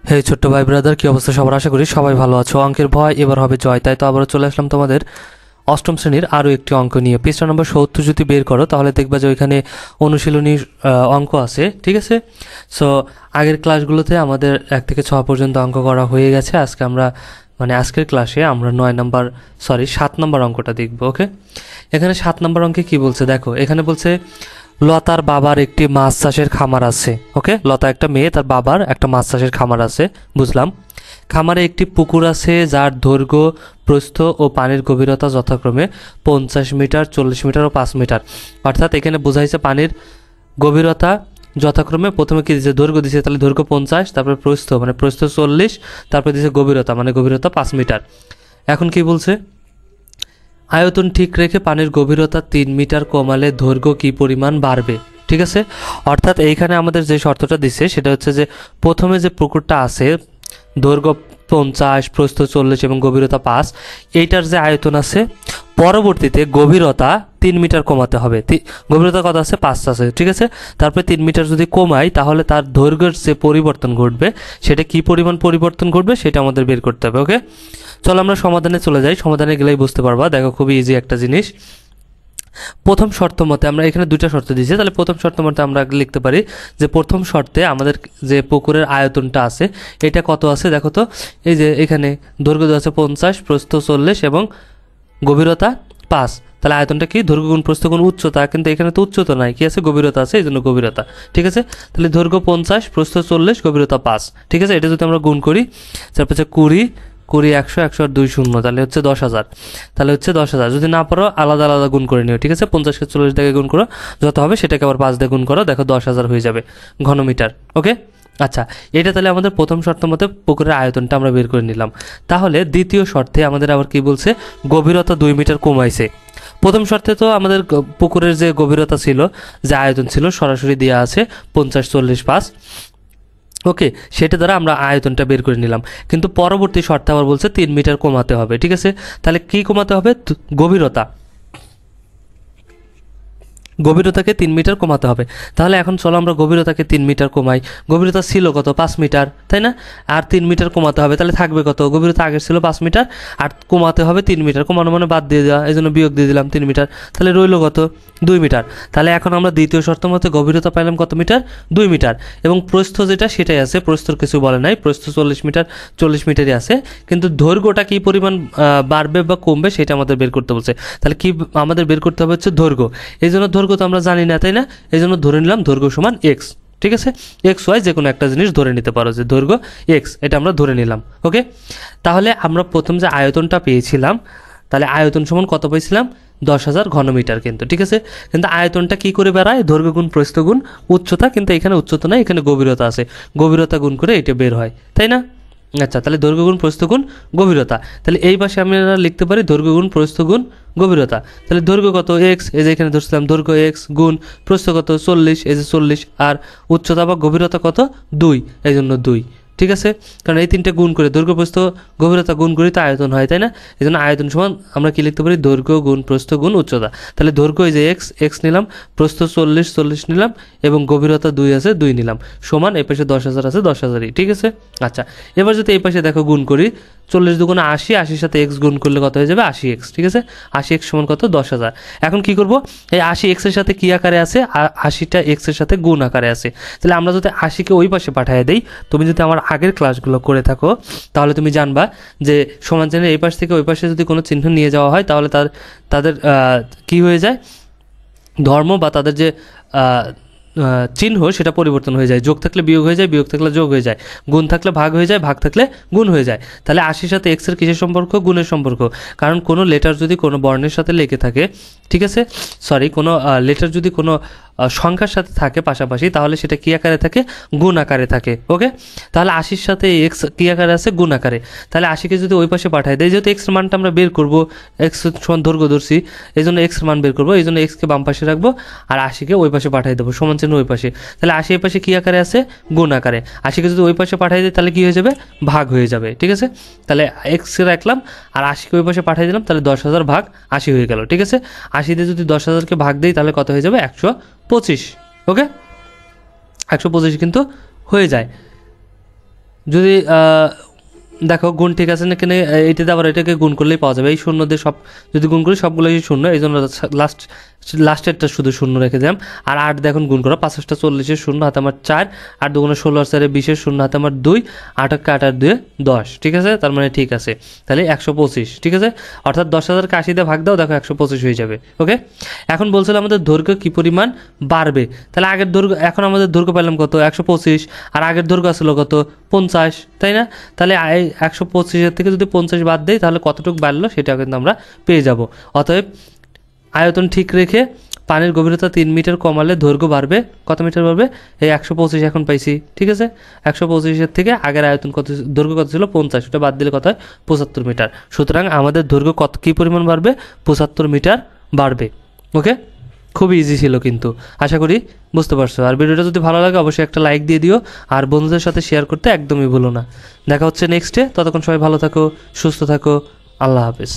হে ছোট্ট ভাই ব্রাদার, কি অবস্থা সবার? আশা করি সবাই ভালো আছো। অঙ্কের ভয় এবার হবে জয়, তাই তো আবারও চলে আসলাম তোমাদের অষ্টম শ্রেণীর আরও একটি অঙ্ক নিয়ে। পৃষ্ঠা নম্বর 70 যদি বের করো তাহলে দেখবা যে ওইখানে অনুশীলনী অঙ্ক আছে, ঠিক আছে। সো আগের ক্লাসগুলোতে আমাদের 1 থেকে 6 পর্যন্ত অঙ্ক করা হয়ে গেছে। আজকে আমরা আজকের ক্লাসে আমরা 7 নম্বর অঙ্কটা দেখব। ওকে, এখানে 7 নম্বর অঙ্কে কি বলছে দেখো। এখানে বলছে লতার বাবার একটি মাছ চাষের খামার আছে। ওকে, লতা একটা মেয়ে, তার বাবার একটা মাছ চাষের খামার আছে, বুঝলাম। খামারে একটি পুকুর আছে যার দৈর্ঘ্য, প্রস্থ ও পানির গভীরতা যথাক্রমে 50 মিটার, 40 মিটার ও 5 মিটার। অর্থাৎ এখানে বোঝাইছে পানির গভীরতা যথাক্রমে, প্রথমে কি দিয়েছে দৈর্ঘ্য দিয়েছে, তাহলে দৈর্ঘ্য 50, তারপরে প্রস্থ প্রস্থ 40, তারপরে দিয়েছে গভীরতা গভীরতা 5 মিটার। এখন কি বলছে, আয়তন ঠিক রেখে পানির গভীরতা 3 মিটার কমালে দৈর্ঘ্য কী পরিমাণ বাড়বে। ঠিক আছে, অর্থাৎ এইখানে আমাদের যে শর্তটা দিচ্ছে সেটা হচ্ছে যে প্রথমে যে পুকুরটা আছে দৈর্ঘ্য 50, প্রস্থ 40 এবং গভীরতা 5, এইটার যে আয়তন আছে পরবর্তীতে গভীরতা 3 মিটার কমাতে হবে। গভীরতা কত আছে? 5 আছে, ঠিক আছে। তারপরে 3 মিটার যদি কমাই তাহলে তার দৈর্ঘ্যের যে পরিবর্তন ঘটবে সেটা কি পরিমাণ পরিবর্তন ঘটবে সেটা আমাদের বের করতে হবে। ওকে, চলো আমরা সমাধানে চলে যাই। সমাধানে গেলেই বুঝতে পারবা। দেখো, খুবই ইজি একটা জিনিস। প্রথম শর্ত মতে আমরা এখানে দুইটা শর্ত দিয়েছি, তাহলে প্রথম শর্ত মতে আমরা লিখতে পারি যে প্রথম শর্তে আমাদের যে পুকুরের আয়তনটা আছে এটা কত আছে দেখো তো। এই যে এখানে দৈর্ঘ্য আছে 50, প্রস্থ 40 এবং গভীরতা 5। তাহলে আয়তনটা কি? দৈর্ঘ্য গুণ প্রস্থ গুণ উচ্চতা, কিন্তু এখানে তো উচ্চতা নাই, কি আছে? গভীরতা আছে, এই জন্য গভীরতা। ঠিক আছে, তাহলে দৈর্ঘ্য 50, প্রস্থ 40, গভীরতা 5। ঠিক আছে, এটা যদি আমরা গুণ করি, তারপর হচ্ছে 20, 100, 100 আর 2 শূন্য, তাহলে হচ্ছে 10,000। তাহলে হচ্ছে 10,000। যদি না পারো আলাদা আলাদা গুণ করে নিও, ঠিক আছে। 50কে 40 দিয়ে গুণ করো, যত হবে সেটাকে আবার 5 দিয়ে গুণ করো, দেখো 10,000 হয়ে যাবে ঘনমিটার। ওকে, আচ্ছা, এটা তাহলে আমাদের প্রথম শর্ত মতে পুকুরের আয়তনটা আমরা বের করে নিলাম। তাহলে দ্বিতীয় শর্তে আমাদের আবার কি বলছে, গভীরতা 2 মিটার কমাইছে। প্রথম শর্তে তো আমাদের পুকুরের যে গভীরতা ছিল, যে আয়তন ছিল সরাসরি দেওয়া আছে 50, 40, 5। ওকে, সেটা দ্বারা আমরা আয়তনটা বের করে নিলাম। কিন্তু পরবর্তী শর্তে আবার বলছে 3 মিটার কমাতে হবে। ঠিক আছে, তাহলে কি কমাতে হবে? গভীরতাকে 3 মিটার কমাতে হবে। তাহলে এখন চলো আমরা গভীরতাকে 3 মিটার কমাই। গভীরতা ছিল কত? 5 মিটার, তাই না? আর 3 মিটার কমাতে হবে, তাহলে থাকবে কত? গভীরতা আগে ছিল 5 মিটার, আর কমাতে হবে 3 মিটার। কমানো বাদ দিয়ে দেওয়া, এই জন্য বিয়োগ দিয়ে দিলাম 3 মিটার। তাহলে রইল কত? 2 মিটার। তাহলে এখন আমরা দ্বিতীয় শর্ত মতে গভীরতা পাইলাম কত মিটার? 2 মিটার। এবং প্রস্থ যেটা সেটাই আছে, প্রস্থর কিছু বলে নাই, প্রস্থ 40 মিটার, 40 মিটারই আছে। কিন্তু দৈর্ঘ্যটা কি পরিমাণ বাড়বে বা কমবে সেটা আমাদের বের করতে বলছে। তাহলে কি আমাদের বের করতে হবে? হচ্ছে দৈর্ঘ্য। এই জন্য দৈর্ঘ্য তো আমরা জানি না, তাই না? এই জন্য ধরে নিলাম দৈর্ঘ্য সমান এক্স। ঠিক আছে, এক্স ওয়াই যে কোনো একটা জিনিস ধরে নিতে পারো, যে দৈর্ঘ্য এক্স, এটা আমরা ধরে নিলাম। ওকে, তাহলে আমরা প্রথম যে আয়তনটা পেয়েছিলাম, তাহলে আয়তন সমান কত পেয়েছিলাম? 10,000 ঘনমিটার। কিন্তু ঠিক আছে, কিন্তু আয়তনটা কি করে বেড়ায়? দৈর্ঘ্য গুণ প্রস্থ গুণ উচ্চতা, কিন্তু এখানে উচ্চতা নাই, এখানে গভীরতা আছে, গভীরতা গুণ করে এটা বের হয়, তাই না? আচ্ছা, তাহলে দৈর্ঘ্য গুণ প্রস্থ গুণ গভীরতা। তাহলে এই পাশে আমরা লিখতে পারি দৈর্ঘ্য গুণ প্রস্থ গুণ গভীরতা। তাহলে দৈর্ঘ্য কত? এক্স, এই যে এখানে ধরছিলাম দৈর্ঘ্য এক্স, গুণ প্রস্থ কত? 40, এই যে 40, আর উচ্চতা বা গভীরতা কত? 2, এই জন্য 2। ঠিক আছে, কারণ এই তিনটে গুণ করে দৈর্ঘ্য প্রস্থ গভীরতা গুণ করি তো আয়তন হয়, তাই না? এই জন্য আয়তন সমান আমরা কি লিখতে পারি? দৈর্ঘ্য গুণ প্রস্থ গুণ উচ্চতা। তাহলে দৈর্ঘ্য এই যে এক্স, এক্স নিলাম, প্রস্থ 40, 40 নিলাম, এবং গভীরতা 2 আছে, 2 নিলাম, সমান এই পাশে 10,000 আছে, 10,000ই। ঠিক আছে, আচ্ছা, এবার যদি এই পাশে দেখো গুণ করি, 40 দুগুণে 80, 80-র সাথে এক্স গুণ করলে কত হয়ে যাবে? 80x। ঠিক আছে, 80x সমান কত? 10,000। এখন কি করব? এই 80x এর সাথে কি আকারে আছে? 80টা x এর সাথে গুণ আকারে আছে। তাহলে আমরা যদি 80কে ওই পাশে পাঠিয়ে দেই, তুমি যদি আমার আগের ক্লাসগুলো করে থাকো তাহলে তুমি জানবা যে সমান চিহ্নের এই পাশ থেকে ওই পাশে যদি কোনো চিহ্ন নিয়ে যাওয়া হয় তাহলে তাদের কি হয়ে যায়? ধর্ম বা তাদের যে চিহ্ন সেটা পরিবর্তন হয়ে যায়। যোগ থাকলে বিয়োগ হয়ে যায়, বিয়োগ থাকলে যোগ হয়ে যায়, গুণ থাকলে ভাগ হয়ে যায়, ভাগ থাকলে গুণ হয়ে যায়। তাহলে 80-র সাথে এক্সের কিসের সম্পর্ক? গুণের সম্পর্ক। কারণ কোনো লেটার যদি কোনো বর্ণের সাথে লেগে থাকে, ঠিক আছে, কোনো লেটার যদি কোনো সংখ্যার সাথে থাকে পাশাপাশি, তাহলে সেটা কী আকারে থাকে? গুণ আকারে থাকে। ওকে, তাহলে 80-র সাথে এক্স কী আকারে আছে? গুণ আকারে। তাহলে 80কে যদি ওই পাশে পাঠাই দেয়, যেহেতু এক্সের মানটা আমরা বের করবো, এক্স সমান দৈর্ঘ্য ধরছি, এই জন্য এক্সের মান বের করবো, এই জন্য এক্সকে বাম পাশে রাখবো আর 80কে ওই পাশে পাঠিয়ে দেবো, সমান চিহ্ন ওই পাশে। তাহলে 80 এই পাশে কী আকারে আছে? গুণ আকারে। 80কে যদি ওই পাশে পাঠিয়ে দিই তাহলে কী হয়ে যাবে? ভাগ হয়ে যাবে। ঠিক আছে, তাহলে এক্সকে রাখলাম আর 80কে ওই পাশে পাঠিয়ে দিলাম, তাহলে 10,000 ভাগ 80 হয়ে গেল। ঠিক আছে, 80 দিয়ে যদি 10,000কে ভাগ দিই তাহলে কত হয়ে যাবে? 125। ওকে, 125 কিন্তু হয়ে যায়। যদি দেখো গুণ ঠিক আছে না কিনা এইটাতে আবার এটাকে গুণ করলেই পাওয়া যাবে। এই শূন্য দিয়ে সব যদি গুণ করি সবগুলোই শূন্য, এই জন্য লাস্টেরটা শুধু শূন্য রেখে দিলাম। আর 8 দেখুন গুণ করো, 5 × 40 শূন্য, হাতে আমার 4, 8 × 2 = 16, 4 = 20 শূন্য, হাতে আমার 2, 8 × 8 = 2 10, ঠিক আছে, তার মানে ঠিক আছে। তাহলে 125, ঠিক আছে, অর্থাৎ 10,000কে 80 দিয়ে ভাগ দাও, দেখো 125 হয়ে যাবে। ওকে, এখন বলছিলাম আমাদের দৈর্ঘ্য কী পরিমাণ বাড়বে। তাহলে আগের দৈর্ঘ্য, এখন আমাদের দৈর্ঘ্য পেলাম কত 125, আর আগের দৈর্ঘ্য আসলো কত 50, তাই না? তাহলে 125 থেকে যদি 50 বাদ দেই তাহলে কতটুকু বাড়লো সেটা কিন্তু আমরা পেয়ে যাব। অতএব আয়তন ঠিক রেখে পানির গভীরতা 3 মিটার কমালে দৈর্ঘ্য বাড়বে, কত মিটার বাড়বে? এই 125 এখন পাইছি, ঠিক আছে। 125-এর থেকে আগের আয়তন কত, দৈর্ঘ্য কত ছিল 50, ওটা বাদ দিলে কত হয় 75 মিটার। সুতরাং আমাদের দৈর্ঘ্য কত কী পরিমাণ বাড়বে? 75 মিটার বাড়বে। ওকে, খুবই ইজি ছিল কিন্তু, আশা করি বুঝতে পারছো। আর ভিডিওটা যদি ভালো লাগে অবশ্যই একটা লাইক দিয়ে দিও, আর বন্ধুদের সাথে শেয়ার করতে একদমই ভুলো না। দেখা হচ্ছে নেক্সটে, ততক্ষণ সবাই ভালো থাকো, সুস্থ থাকো, আল্লাহ হাফেজ।